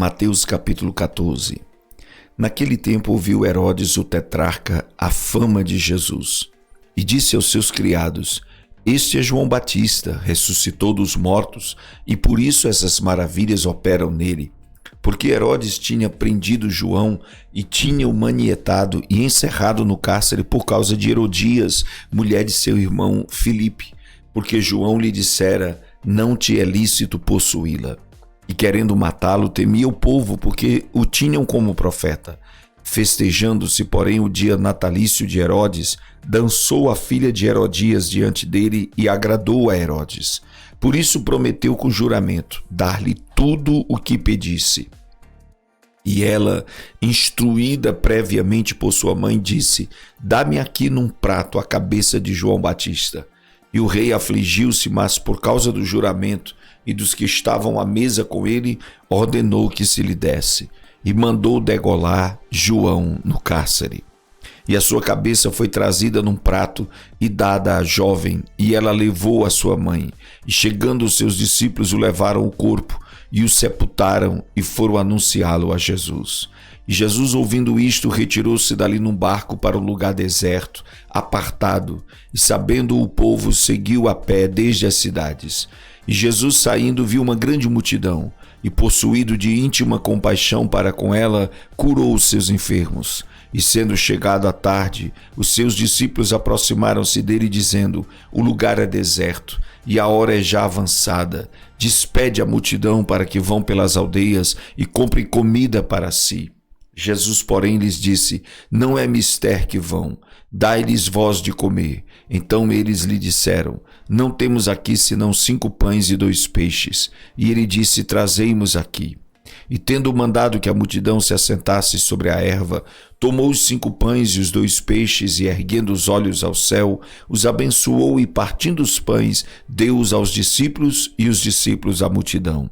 Mateus capítulo 14. Naquele tempo ouviu Herodes o tetrarca a fama de Jesus e disse aos seus criados: Este é João Batista, ressuscitou dos mortos, e por isso essas maravilhas operam nele. Porque Herodes tinha prendido João e tinha-o manietado e encerrado no cárcere por causa de Herodias, mulher de seu irmão Filipe, porque João lhe dissera: Não te é lícito possuí-la. E querendo matá-lo, temia o povo, porque o tinham como profeta. Festejando-se, porém, o dia natalício de Herodes, dançou a filha de Herodias diante dele e agradou a Herodes. Por isso prometeu com juramento dar-lhe tudo o que pedisse. E ela, instruída previamente por sua mãe, disse: Dá-me aqui num prato a cabeça de João Batista. E o rei afligiu-se, mas por causa do juramento e dos que estavam à mesa com ele, ordenou que se lhe desse, e mandou degolar João no cárcere. E a sua cabeça foi trazida num prato e dada à jovem, e ela levou a sua mãe. E chegando os seus discípulos, o levaram o corpo, e o sepultaram, e foram anunciá-lo a Jesus. E Jesus, ouvindo isto, retirou-se dali num barco para um lugar deserto, apartado, e sabendo o povo, seguiu a pé desde as cidades. E Jesus, saindo, viu uma grande multidão, e possuído de íntima compaixão para com ela, curou os seus enfermos. E sendo chegado a tarde, os seus discípulos aproximaram-se dele, dizendo: O lugar é deserto, e a hora é já avançada. Despede a multidão para que vão pelas aldeias e comprem comida para si. Jesus, porém, lhes disse: Não é mister que vão, dai-lhes vós de comer. Então eles lhe disseram: Não temos aqui senão 5 pães e 2 peixes. E ele disse: Trazei-mos aqui. E tendo mandado que a multidão se assentasse sobre a erva, tomou os 5 pães e os 2 peixes, e erguendo os olhos ao céu, os abençoou, e partindo os pães, deu-os aos discípulos, e os discípulos à multidão.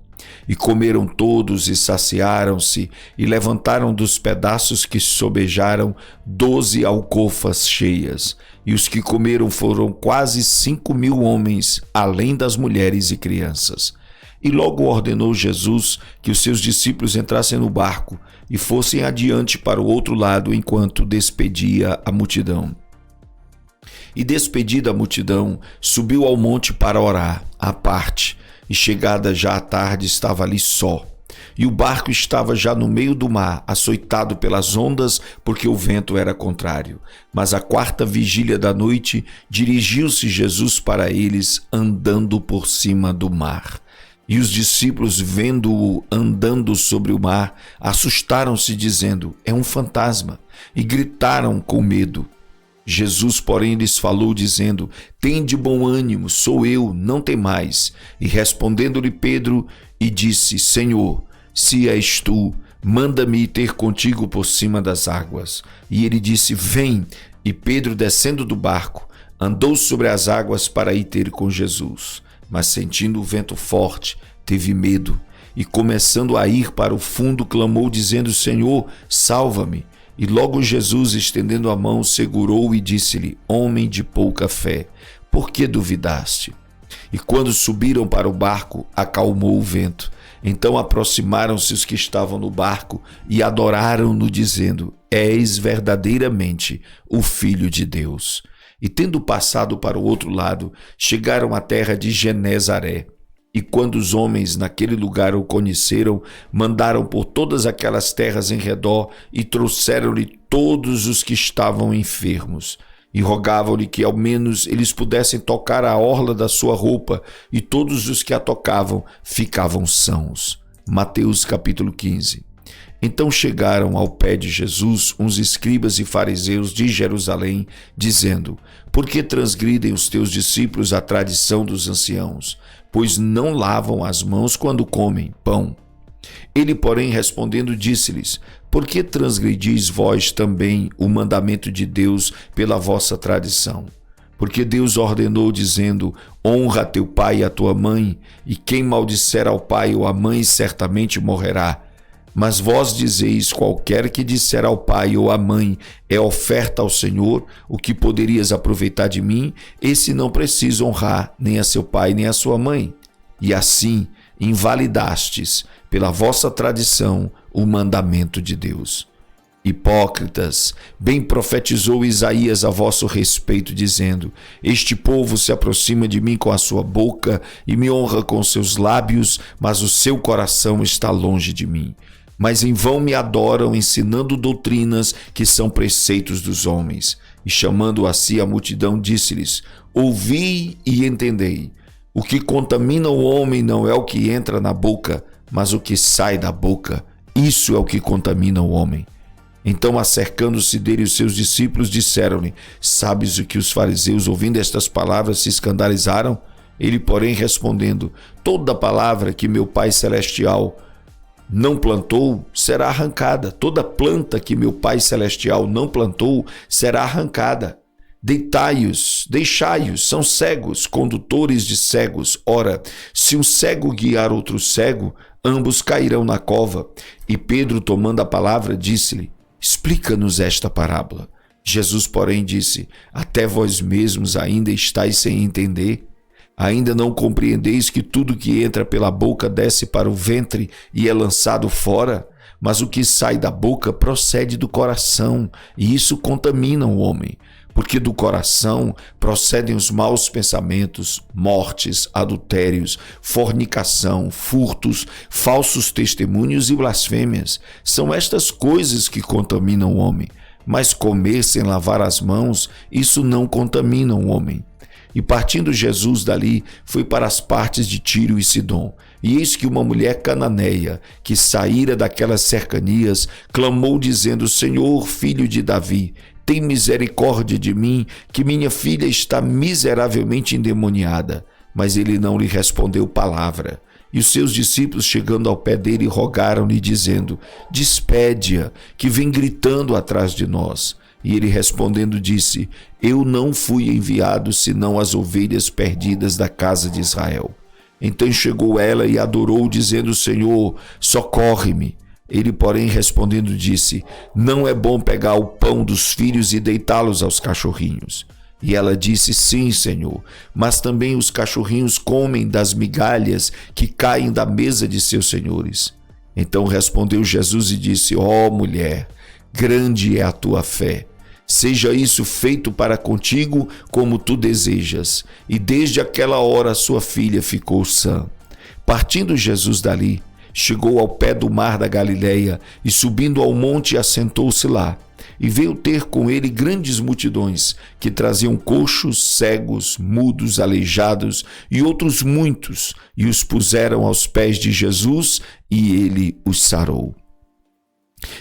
E comeram todos e saciaram-se, e levantaram dos pedaços que sobejaram 12 alcofas cheias. E os que comeram foram quase 5.000 homens, além das mulheres e crianças. E logo ordenou Jesus que os seus discípulos entrassem no barco e fossem adiante para o outro lado, enquanto despedia a multidão. E despedida a multidão, subiu ao monte para orar, à parte, e chegada já a tarde, estava ali só. E o barco estava já no meio do mar, açoitado pelas ondas, porque o vento era contrário. Mas à 4ª vigília da noite, dirigiu-se Jesus para eles, andando por cima do mar. E os discípulos, vendo-o andando sobre o mar, assustaram-se, dizendo: É um fantasma, e gritaram com medo. Jesus, porém, lhes falou, dizendo: Tende bom ânimo, sou eu, não temais. E respondendo-lhe Pedro, e disse: Senhor, se és tu, manda-me ir ter contigo por cima das águas. E ele disse: Vem. E Pedro, descendo do barco, andou sobre as águas para ir ter com Jesus. Mas sentindo o vento forte, teve medo, e começando a ir para o fundo, clamou, dizendo: Senhor, salva-me. E logo Jesus, estendendo a mão, segurou-o e disse-lhe: Homem de pouca fé, por que duvidaste? E quando subiram para o barco, acalmou o vento. Então aproximaram-se os que estavam no barco e adoraram-no, dizendo: És verdadeiramente o Filho de Deus. E tendo passado para o outro lado, chegaram à terra de Genezaré. E quando os homens naquele lugar o conheceram, mandaram por todas aquelas terras em redor e trouxeram-lhe todos os que estavam enfermos. E rogavam-lhe que ao menos eles pudessem tocar a orla da sua roupa, e todos os que a tocavam ficavam sãos. Mateus capítulo 15. Então chegaram ao pé de Jesus uns escribas e fariseus de Jerusalém, dizendo: Por que transgridem os teus discípulos a tradição dos anciãos? Pois não lavam as mãos quando comem pão. Ele, porém, respondendo, disse-lhes: Por que transgredis vós também o mandamento de Deus pela vossa tradição? Porque Deus ordenou, dizendo: Honra a teu pai e a tua mãe, e quem maldisser ao pai ou à mãe certamente morrerá. Mas vós dizeis: qualquer que disser ao pai ou à mãe, é oferta ao Senhor, o que poderias aproveitar de mim, esse não precisa honrar nem a seu pai nem a sua mãe. E assim, invalidastes, pela vossa tradição, o mandamento de Deus. Hipócritas, bem profetizou Isaías a vosso respeito, dizendo: Este povo se aproxima de mim com a sua boca e me honra com seus lábios, mas o seu coração está longe de mim. Mas em vão me adoram, ensinando doutrinas que são preceitos dos homens. E chamando a si a multidão, disse-lhes: Ouvi e entendei. O que contamina o homem não é o que entra na boca, mas o que sai da boca. Isso é o que contamina o homem. Então, acercando-se dele os seus discípulos, disseram-lhe: Sabes o que os fariseus, ouvindo estas palavras, se escandalizaram? Ele, porém, respondendo: Toda palavra que meu Pai Celestial não plantou será arrancada. Toda planta que meu Pai Celestial não plantou será arrancada. Deixai-os, são cegos, condutores de cegos. Ora, se um cego guiar outro cego, ambos cairão na cova. E Pedro, tomando a palavra, disse-lhe: Explica-nos esta parábola. Jesus, porém, disse: Até vós mesmos ainda estáis sem entender? Ainda não compreendeis que tudo que entra pela boca desce para o ventre e é lançado fora? Mas o que sai da boca procede do coração, e isso contamina o homem. Porque do coração procedem os maus pensamentos, mortes, adultérios, fornicação, furtos, falsos testemunhos e blasfêmias. São estas coisas que contaminam o homem. Mas comer sem lavar as mãos, isso não contamina o homem. E partindo Jesus dali, foi para as partes de Tiro e Sidom. E eis que uma mulher cananeia, que saíra daquelas cercanias, clamou dizendo: Senhor, filho de Davi, tem misericórdia de mim, que minha filha está miseravelmente endemoniada. Mas ele não lhe respondeu palavra. E os seus discípulos, chegando ao pé dele, rogaram-lhe, dizendo: Despede-a, que vem gritando atrás de nós. E ele respondendo disse: Eu não fui enviado senão as ovelhas perdidas da casa de Israel. Então chegou ela e adorou, dizendo: Senhor, socorre-me. Ele, porém, respondendo disse: Não é bom pegar o pão dos filhos e deitá-los aos cachorrinhos. E ela disse: Sim, Senhor, mas também os cachorrinhos comem das migalhas que caem da mesa de seus senhores. Então respondeu Jesus e disse: Ó mulher, grande é a tua fé. Seja isso feito para contigo como tu desejas. E desde aquela hora sua filha ficou sã. Partindo Jesus dali, chegou ao pé do mar da Galileia e subindo ao monte assentou-se lá. E veio ter com ele grandes multidões, que traziam coxos, cegos, mudos, aleijados e outros muitos, e os puseram aos pés de Jesus, e ele os sarou.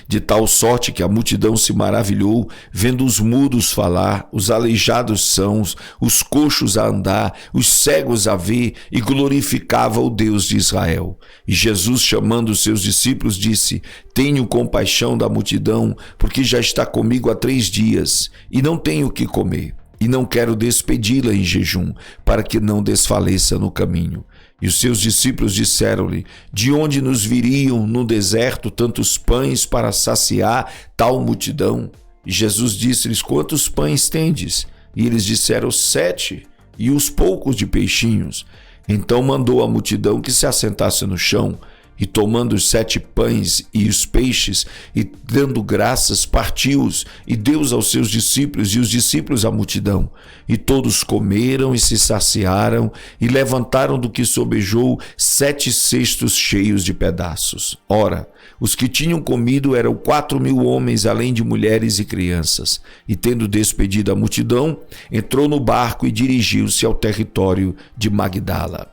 De tal sorte que a multidão se maravilhou, vendo os mudos falar, os aleijados sãos, os coxos a andar, os cegos a ver, e glorificava o Deus de Israel. E Jesus, chamando os seus discípulos, disse: Tenho compaixão da multidão, porque já está comigo há 3 dias, e não tenho o que comer. E não quero despedi-la em jejum, para que não desfaleça no caminho. E os seus discípulos disseram-lhe: De onde nos viriam no deserto tantos pães para saciar tal multidão? E Jesus disse-lhes: Quantos pães tendes? E eles disseram: 7, e os poucos de peixinhos. Então mandou a multidão que se assentasse no chão, e tomando os 7 pães e os peixes, e dando graças, partiu-os, e deu-os aos seus discípulos, e os discípulos à multidão. E todos comeram e se saciaram, e levantaram do que sobejou 7 cestos cheios de pedaços. Ora, os que tinham comido eram 4.000 homens, além de mulheres e crianças. E tendo despedido a multidão, entrou no barco e dirigiu-se ao território de Magdala.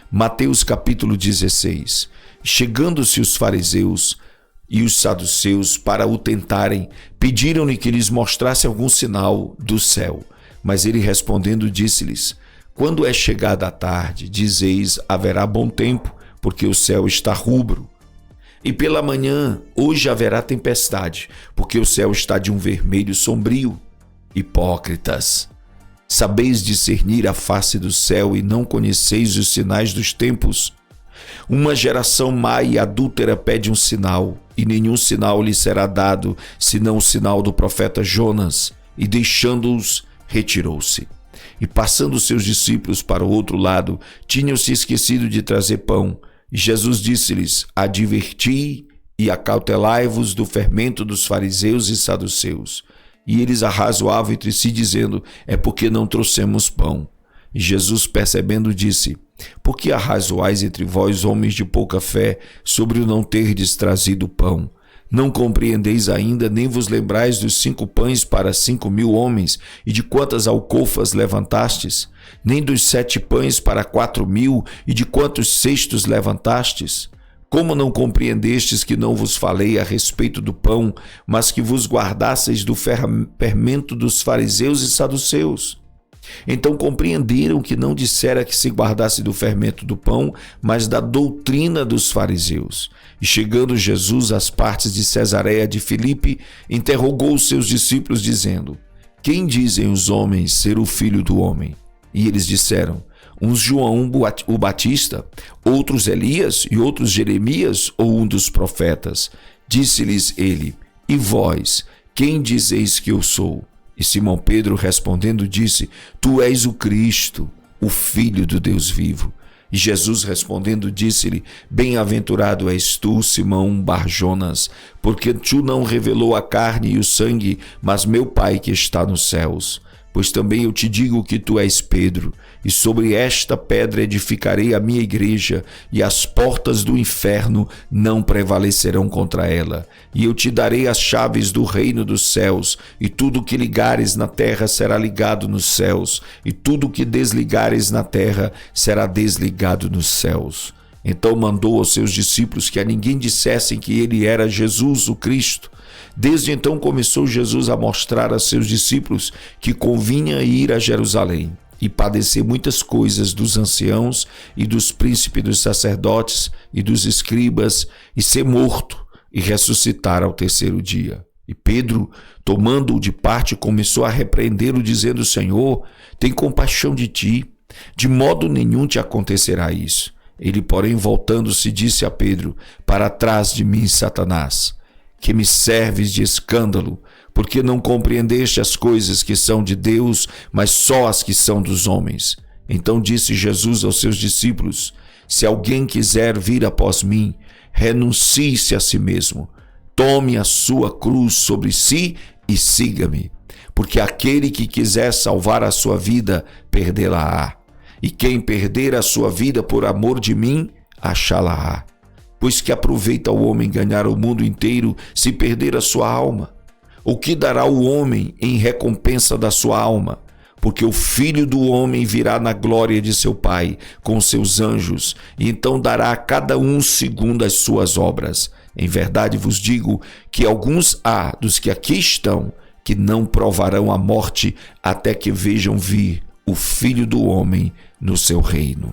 Mateus capítulo 16. Chegando-se os fariseus e os saduceus para o tentarem, pediram-lhe que lhes mostrasse algum sinal do céu. Mas ele respondendo disse-lhes: Quando é chegada a tarde, dizeis: haverá bom tempo, porque o céu está rubro. E pela manhã, hoje haverá tempestade, porque o céu está de um vermelho sombrio. Hipócritas! Sabeis discernir a face do céu e não conheceis os sinais dos tempos? Uma geração má e adúltera pede um sinal, e nenhum sinal lhe será dado, senão o sinal do profeta Jonas. E deixando-os, retirou-se. E passando seus discípulos para o outro lado, tinham-se esquecido de trazer pão. E Jesus disse-lhes: adverti e acautelai-vos do fermento dos fariseus e saduceus. E eles arrazoavam entre si, dizendo: é porque não trouxemos pão. E Jesus, percebendo, disse: por que arrazoais entre vós, homens de pouca fé, sobre o não terdes trazido pão? Não compreendeis ainda, nem vos lembrais dos 5 pães para 5.000 homens, e de quantas alcofas levantastes? Nem dos 7 pães para 4.000, e de quantos cestos levantastes? Como não compreendestes que não vos falei a respeito do pão, mas que vos guardasseis do fermento dos fariseus e saduceus? Então compreenderam que não dissera que se guardasse do fermento do pão, mas da doutrina dos fariseus. E chegando Jesus às partes de Cesareia de Filipe, interrogou os seus discípulos, dizendo: quem dizem os homens ser o Filho do Homem? E eles disseram: uns João o Batista, outros Elias e outros Jeremias ou um dos profetas. Disse-lhes ele: e vós, quem dizeis que eu sou? E Simão Pedro respondendo disse: tu és o Cristo, o Filho do Deus vivo. E Jesus respondendo disse-lhe: bem-aventurado és tu, Simão Bar-Jonas, porque tu não revelou a carne e o sangue, mas meu Pai que está nos céus. Pois também eu te digo que tu és Pedro, e sobre esta pedra edificarei a minha igreja, e as portas do inferno não prevalecerão contra ela. E eu te darei as chaves do reino dos céus, e tudo que ligares na terra será ligado nos céus, e tudo que desligares na terra será desligado nos céus. Então mandou aos seus discípulos que a ninguém dissessem que ele era Jesus, o Cristo. Desde então começou Jesus a mostrar a seus discípulos que convinha ir a Jerusalém e padecer muitas coisas dos anciãos e dos príncipes dos sacerdotes e dos escribas, e ser morto e ressuscitar ao 3º dia. E Pedro, tomando-o de parte, começou a repreendê-lo, dizendo: Senhor, tem compaixão de ti, de modo nenhum te acontecerá isso. Ele, porém, voltando-se, disse a Pedro: para trás de mim, Satanás, que me serves de escândalo, porque não compreendeste as coisas que são de Deus, mas só as que são dos homens. Então disse Jesus aos seus discípulos: se alguém quiser vir após mim, renuncie-se a si mesmo, tome a sua cruz sobre si e siga-me. Porque aquele que quiser salvar a sua vida, perdê-la-á. E quem perder a sua vida por amor de mim, achá-la-á. Pois que aproveita o homem ganhar o mundo inteiro se perder a sua alma? O que dará o homem em recompensa da sua alma? Porque o Filho do Homem virá na glória de seu Pai com seus anjos, e então dará a cada um segundo as suas obras. Em verdade vos digo que alguns há dos que aqui estão que não provarão a morte até que vejam vir o Filho do Homem no seu reino.